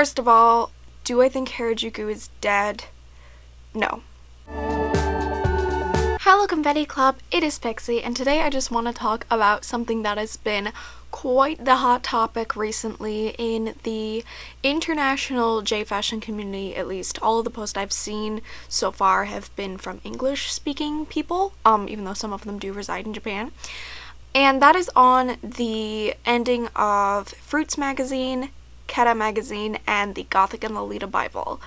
First of all, do I think Harajuku is dead? No. Hello Confetti Club, it is Pixie, and today I just want to talk about something that has been quite the hot topic recently in the international J-fashion community. At least all of the posts I've seen so far have been from English-speaking people, even though some of them do reside in Japan. And that is on the ending of FRUiTS magazine, KERA magazine, and the Gothic and Lolita Bible.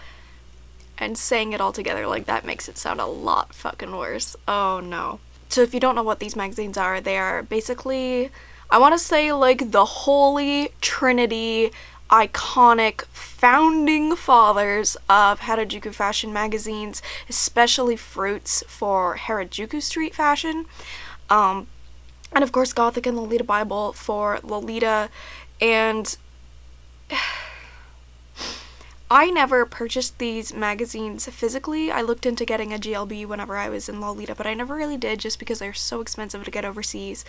And saying it all together like that makes it sound a lot fucking worse. Oh no. So if you don't know what these magazines are, they are basically, I want to say, like the holy trinity, iconic founding fathers of Harajuku fashion magazines, especially FRUiTS for Harajuku street fashion, and of course Gothic and Lolita Bible for Lolita. And I never purchased these magazines physically. I looked into getting a GLB whenever I was in Lolita, but I never really did just because they're so expensive to get overseas.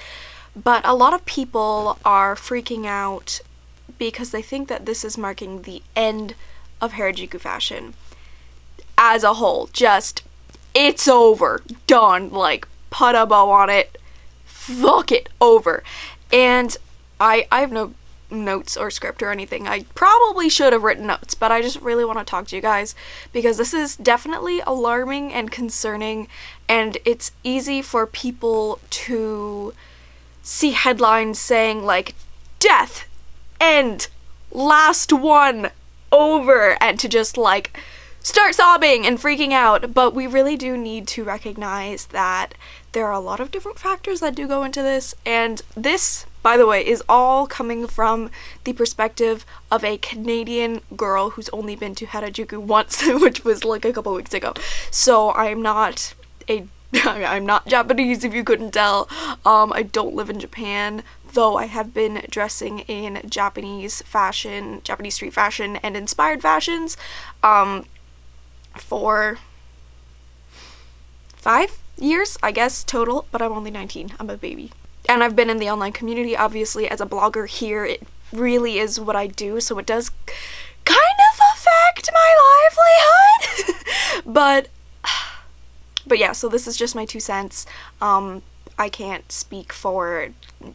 But a lot of people are freaking out because they think that this is marking the end of Harajuku fashion as a whole. Just, it's over. Done. Like, put a bow on it. Fuck it. Over. And I have no notes or script or anything. I probably should have written notes, but I just really want to talk to you guys because this is definitely alarming and concerning, and it's easy for people to see headlines saying like death, end, last one, over, and to just like start sobbing and freaking out. But we really do need to recognize that there are a lot of different factors that do go into this, and this, by the way, is all coming from the perspective of a Canadian girl who's only been to Harajuku once, which was like a couple weeks ago. So I'm not Japanese, if you couldn't tell. I don't live in Japan, though I have been dressing in Japanese fashion, Japanese street fashion and inspired fashions, for 5 years, I guess, total, but I'm only 19. I'm a baby. And I've been in the online community, obviously, as a blogger here. It really is what I do, so it does kind of affect my livelihood. But yeah, so this is just my 2 cents. I can't speak for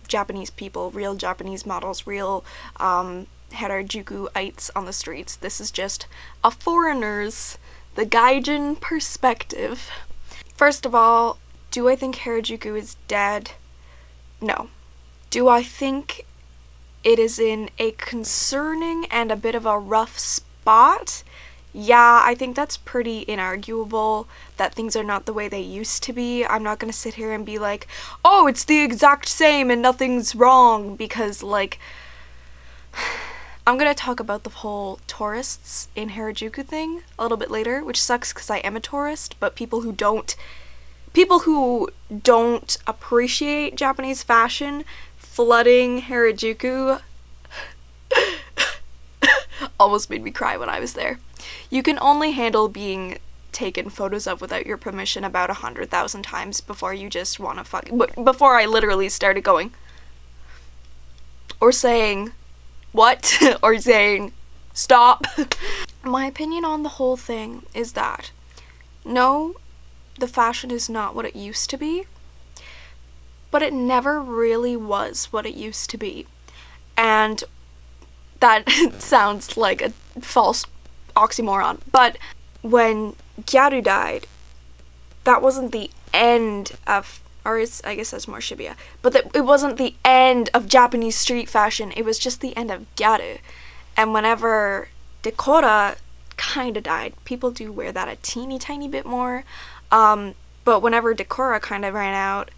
Japanese people, real Japanese models, real Harajuku-ites on the streets. This is just a foreigner's, the gaijin perspective. First of all, do I think Harajuku is dead? No. Do I think it is in a concerning and a bit of a rough spot? Yeah, I think that's pretty inarguable that things are not the way they used to be. I'm not gonna sit here and be like, oh, it's the exact same and nothing's wrong, because like, I'm gonna talk about the whole tourists in Harajuku thing a little bit later, which sucks because I am a tourist, but people who don't appreciate Japanese fashion flooding Harajuku almost made me cry when I was there. You can only handle being taken photos of without your permission about 100,000 times before you just want to before I literally started going or saying what or saying stop. My opinion on the whole thing is that no, the fashion is not what it used to be, but it never really was what it used to be. And that sounds like a false oxymoron, but when Gyaru died, that wasn't the end of, or I guess that's more Shibuya, but it wasn't the end of Japanese street fashion, it was just the end of Gyaru. And whenever Decora kinda died, people do wear that a teeny tiny bit more, but whenever Decora kind of ran out,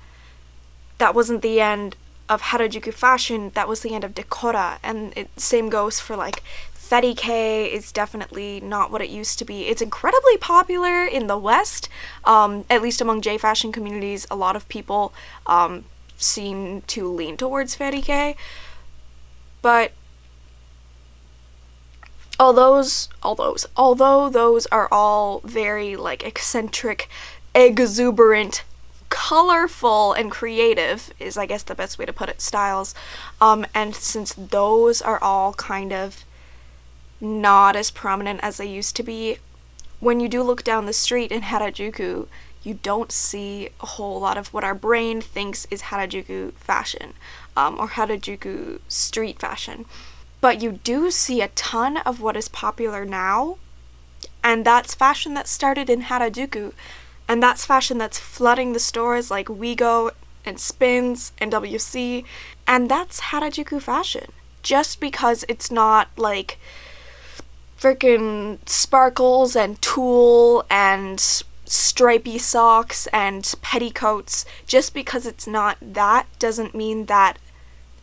that wasn't the end of Harajuku fashion, that was the end of Decora. And same goes for like Fetty is definitely not what it used to be. It's incredibly popular in the West, at least among J-fashion communities. A lot of people seem to lean towards Fetty, but although those are all very like eccentric, exuberant, colorful, and creative is I guess the best way to put it, styles, and since those are all kind of not as prominent as they used to be. When you do look down the street in Harajuku, you don't see a whole lot of what our brain thinks is Harajuku fashion, or Harajuku street fashion. But you do see a ton of what is popular now, and that's fashion that started in Harajuku, and that's fashion that's flooding the stores like WeGo and Spins and WC, and that's Harajuku fashion. Just because it's not like freaking sparkles and tulle and stripy socks and petticoats, just because it's not that doesn't mean that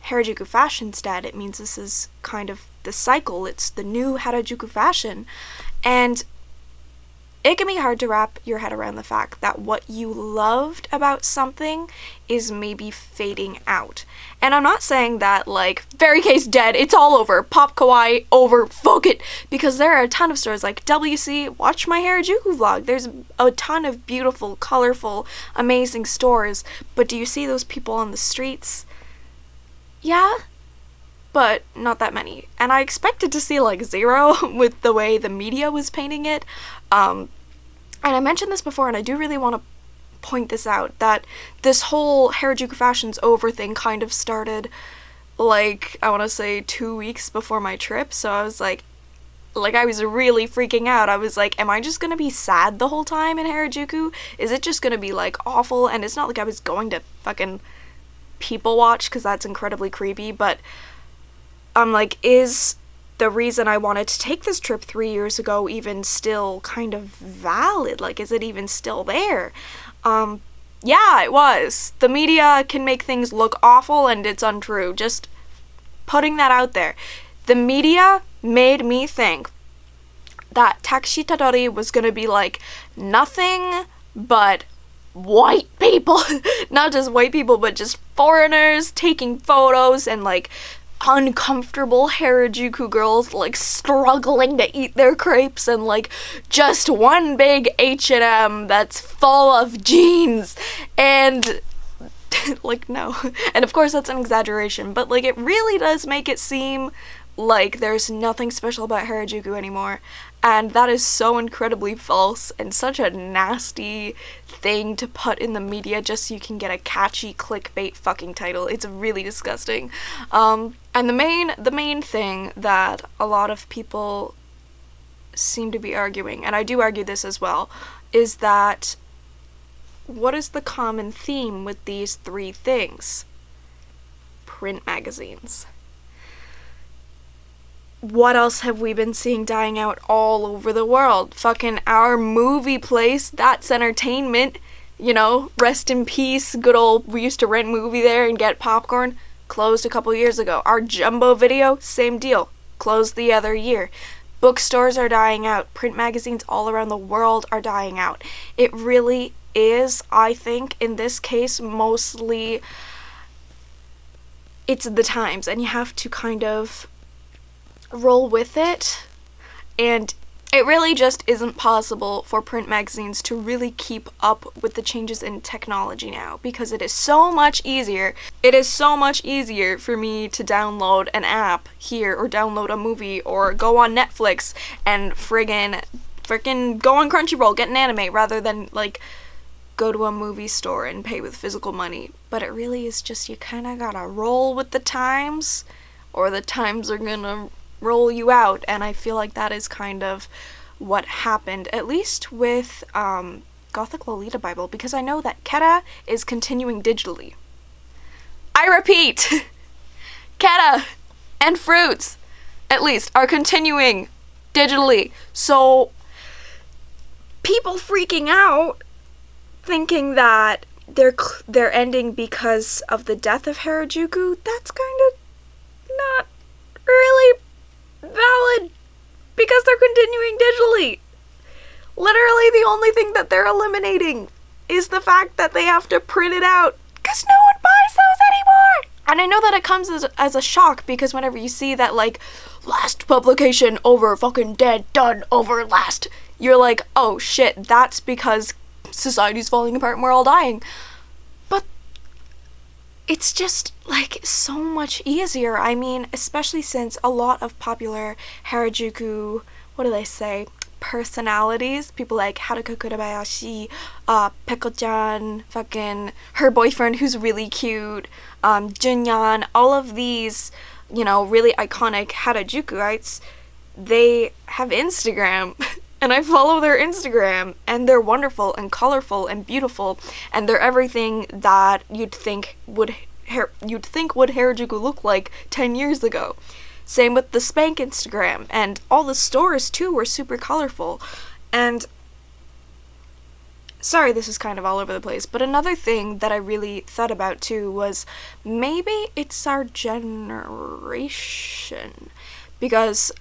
Harajuku fashion's dead. It means this is kind of the cycle. It's the new Harajuku fashion. And it can be hard to wrap your head around the fact that what you loved about something is maybe fading out. And I'm not saying that, like, fairy case dead, it's all over, pop kawaii, over, fuck it, because there are a ton of stores like WC, watch my Harajuku vlog, there's a ton of beautiful, colorful, amazing stores, but do you see those people on the streets? Yeah, but not that many. And I expected to see like zero with the way the media was painting it. And I mentioned this before, and I do really want to point this out, that this whole Harajuku fashion's over thing kind of started, like, I want to say 2 weeks before my trip, so I was like, I was really freaking out. I was like, am I just gonna be sad the whole time in Harajuku? Is it just gonna be, like, awful? And it's not like I was going to fucking people watch, because that's incredibly creepy, but I'm like, is the reason I wanted to take this trip 3 years ago even still kind of valid? Like, is it even still there? Yeah, it was. The media can make things look awful, and it's untrue. Just putting that out there. The media made me think that Takushi Tadori was gonna be like nothing but white people. Not just white people, but just foreigners taking photos, and like uncomfortable Harajuku girls like struggling to eat their crepes, and like just one big H&M that's full of jeans, and like, no. And of course that's an exaggeration, but like it really does make it seem like there's nothing special about Harajuku anymore, and that is so incredibly false and such a nasty thing to put in the media just so you can get a catchy clickbait fucking title. It's really disgusting. And the main thing that a lot of people seem to be arguing, and I do argue this as well, is that what is the common theme with these three things? Print magazines. What else have we been seeing dying out all over the world? Fucking our movie place, that's entertainment, you know, rest in peace, good old, we used to rent movie there and get popcorn, closed a couple years ago. Our Jumbo Video, same deal, closed the other year. Bookstores are dying out, print magazines all around the world are dying out. It really is, I think, in this case, mostly, it's the times, and you have to kind of roll with it, and it really just isn't possible for print magazines to really keep up with the changes in technology now, because it is so much easier. It is so much easier for me to download an app here, or download a movie, or go on Netflix and friggin' go on Crunchyroll, get an anime, rather than like go to a movie store and pay with physical money. But it really is just, you kinda gotta roll with the times, or the times are gonna roll you out, and I feel like that is kind of what happened, at least with Gothic Lolita Bible, because I know that KERA is continuing digitally. I repeat, KERA and FRUiTS, at least, are continuing digitally, so people freaking out, thinking that they're ending because of the death of Harajuku, that's kind of not really valid, because they're continuing digitally. Literally the only thing that they're eliminating is the fact that they have to print it out, because no one buys those anymore. And I know that it comes as a shock, because whenever you see that, like, last publication over, fucking dead, done, over, last, you're like, oh shit, that's because society's falling apart and we're all dying. But it's just like so much easier. I mean, especially since a lot of popular Harajuku, what do they say, personalities, people like Haruka Kurabayashi, Peko-chan, fucking her boyfriend who's really cute, Junyan, all of these, you know, really iconic Harajukuites, they have Instagram. And I follow their Instagram, and they're wonderful and colorful and beautiful, and they're everything that you'd think would Harajuku look like 10 years ago. Same with the Spank Instagram, and all the stores too were super colorful. And sorry, this is kind of all over the place, but another thing that I really thought about too was maybe it's our generation, because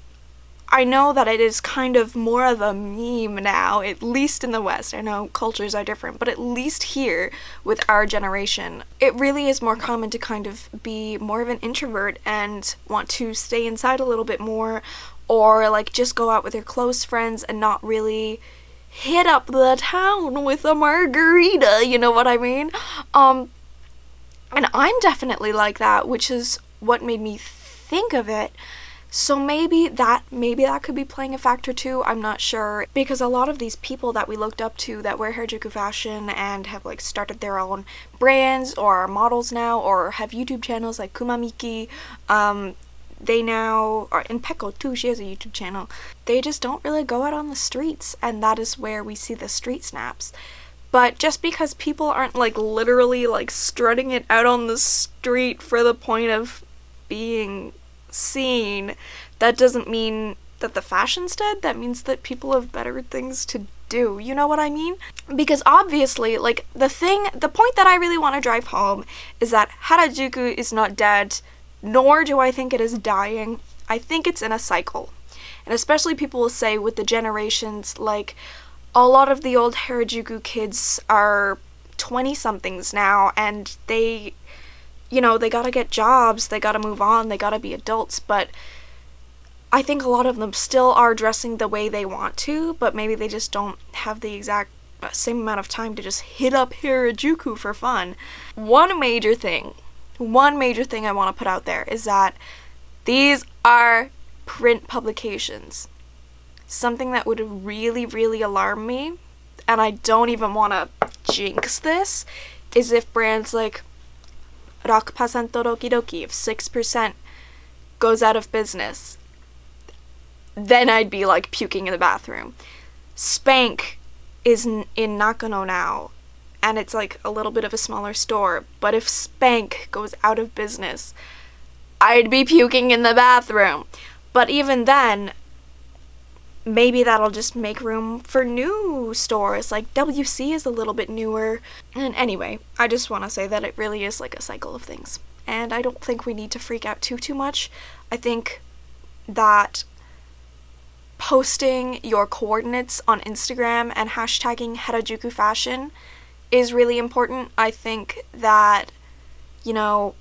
I know that it is kind of more of a meme now, at least in the West. I know cultures are different, but at least here with our generation, it really is more common to kind of be more of an introvert and want to stay inside a little bit more, or like just go out with your close friends and not really hit up the town with a margarita, you know what I mean? And I'm definitely like that, which is what made me think of it. So maybe that could be playing a factor too, I'm not sure, because a lot of these people that we looked up to that wear Harajuku fashion and have like started their own brands or are models now or have YouTube channels like Kumamiki, they now are, and Peko too, she has a YouTube channel, they just don't really go out on the streets, and that is where we see the street snaps. But just because people aren't like literally like strutting it out on the street for the point of being seen, that doesn't mean that the fashion's dead. That means that people have better things to do, you know what I mean? Because obviously, like, the point that I really want to drive home is that Harajuku is not dead, nor do I think it is dying. I think it's in a cycle. And especially people will say with the generations, like, a lot of the old Harajuku kids are 20-somethings now, and they, you know, they gotta get jobs, they gotta move on, they gotta be adults, but I think a lot of them still are dressing the way they want to, but maybe they just don't have the exact same amount of time to just hit up Harajuku for fun. One major thing I want to put out there is that these are print publications. Something that would really, really alarm me, and I don't even want to jinx this, is if brands like 6% Doki, if 6% goes out of business, then I'd be like puking in the bathroom. Spank is in Nakano now, and it's like a little bit of a smaller store, but if Spank goes out of business, I'd be puking in the bathroom. But even then, maybe that'll just make room for new stores, like WC is a little bit newer. And anyway, I just want to say that it really is like a cycle of things, and I don't think we need to freak out too much. I think that posting your coordinates on Instagram and hashtagging Harajuku fashion is really important. I think that, you know,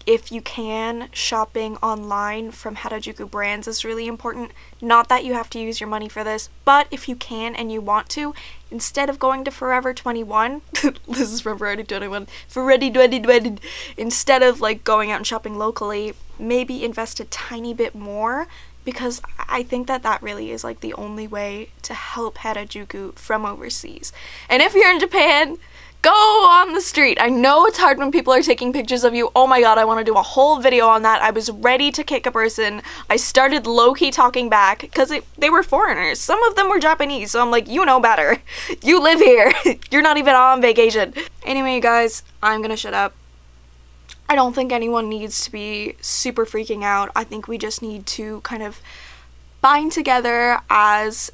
if you can, shopping online from Harajuku brands is really important. Not that you have to use your money for this, but if you can and you want to, instead of going to Forever 21, this is from Forever 21, instead of like going out and shopping locally, maybe invest a tiny bit more, because I think that really is like the only way to help Harajuku from overseas. And if you're in Japan, go on the street. I know it's hard when people are taking pictures of you. Oh my god, I want to do a whole video on that. I was ready to kick a person. I started low-key talking back because they were foreigners. Some of them were Japanese, so I'm like, you know better. You live here. You're not even on vacation. Anyway, you guys, I'm gonna shut up. I don't think anyone needs to be super freaking out. I think we just need to kind of bind together as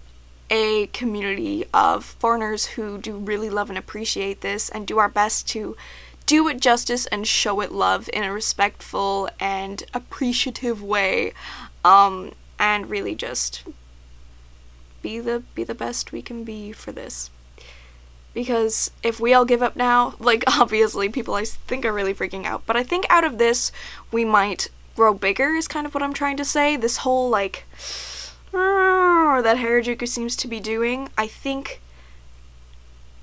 a community of foreigners who do really love and appreciate this, and do our best to do it justice and show it love in a respectful and appreciative way, and really just be the best we can be for this. Because if we all give up now, like, obviously people I think are really freaking out, but I think out of this we might grow bigger is kind of what I'm trying to say. This whole like that Harajuku seems to be doing, I think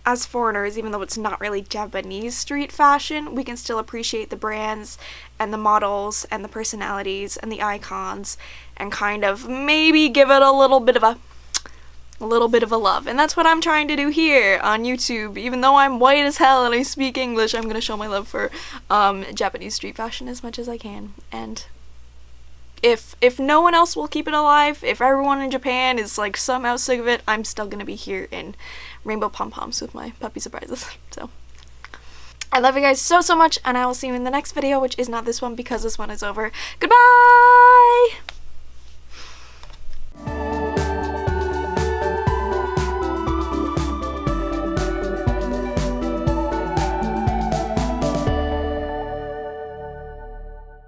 as foreigners, even though it's not really Japanese street fashion, we can still appreciate the brands and the models and the personalities and the icons and kind of maybe give it a little bit of a love. And that's what I'm trying to do here on YouTube. Even though I'm white as hell and I speak English, I'm gonna show my love for Japanese street fashion as much as I can. And if no one else will keep it alive, if everyone in Japan is like somehow sick of it, I'm still gonna be here in rainbow pom-poms with my puppy surprises. So I love you guys so much, and I will see you in the next video, which is not this one because this one is over. Goodbye!